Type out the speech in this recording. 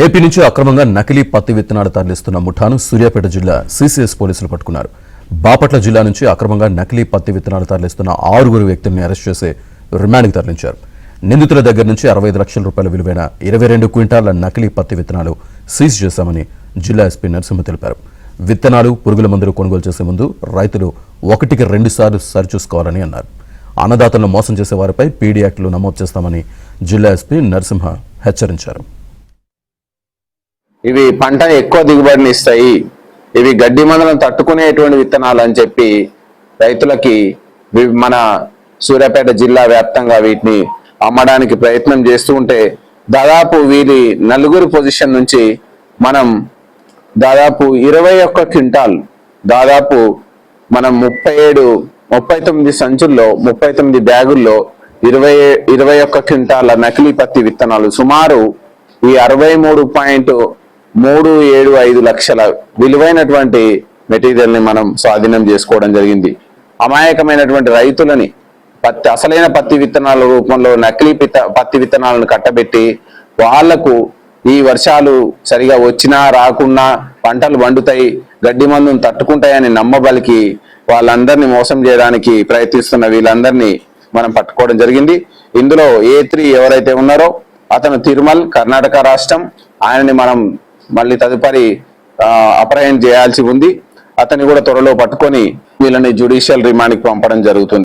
AP నుంచి అక్రమంగా నకిలీ పత్తి విత్తనాలు తరలిస్తున్న ముఠాను సూర్యాపేట జిల్లా సీసీఎస్ పోలీసులు పట్టుకున్నారు. బాపట్ల జిల్లా నుంచి అక్రమంగా నకిలీ పత్తి విత్తనాలు తరలిస్తున్న 6 వ్యక్తుల్ని అరెస్ట్ చేసి రిమాండ్కి తరలించారు. నిందితుల దగ్గర నుంచి 65 లక్షల రూపాయల విలువైన 22 క్వింటాల నకిలీ పత్తి విత్తనాలు సీజ్ చేశామని జిల్లా ఎస్పీ నరసింహ తెలిపారు. విత్తనాలు, పురుగుల మందులు కొనుగోలు చేసే ముందు రైతులు 1కి 2 సార్లు సరిచూసుకోవాలని అన్నారు. అన్నదాతలను మోసం చేసే వారిపై పీడీ యాక్టులు నమోదు చేస్తామని జిల్లా ఎస్పీ నరసింహ హెచ్చరించారు. ఇవి పంట ఎక్కువ దిగుబడిని ఇస్తాయి, ఇవి గడ్డి మందులను తట్టుకునేటువంటి విత్తనాలు అని చెప్పి రైతులకి మన సూర్యాపేట జిల్లా వ్యాప్తంగా వీటిని అమ్మడానికి ప్రయత్నం చేస్తూ ఉంటే దాదాపు వీరి 4 పొజిషన్ నుంచి మనం దాదాపు 21 క్వింటాల్, దాదాపు మనం 39 సంచుల్లో 39 బ్యాగుల్లో 21 క్వింటాల నకిలీ పత్తి విత్తనాలు, సుమారు ఈ 63.375 లక్షల విలువైనటువంటి మెటీరియల్ ని మనం స్వాధీనం చేసుకోవడం జరిగింది. అమాయకమైనటువంటి రైతులని అసలైన పత్తి విత్తనాల రూపంలో నకిలీ పత్తి విత్తనాలను కట్టబెట్టి వాళ్లకు ఈ వర్షాలు సరిగా వచ్చినా రాకున్నా పంటలు వండుతాయి, గడ్డి మందును తట్టుకుంటాయని నమ్మబలికి వాళ్ళందరినీ మోసం చేయడానికి ప్రయత్నిస్తున్న వీళ్ళందరినీ మనం పట్టుకోవడం జరిగింది. ఇందులో A3 ఎవరైతే ఉన్నారో అతను తిరుమల్, కర్ణాటక రాష్ట్రం. ఆయనని మనం మళ్ళీ తదుపరి అప్రహెండ్ చేయాల్సి ఉంది. అతన్ని కూడా త్వరలో పట్టుకొని వీళ్ళని జ్యుడిషియల్ రిమాండ్కి పంపడం జరుగుతుంది.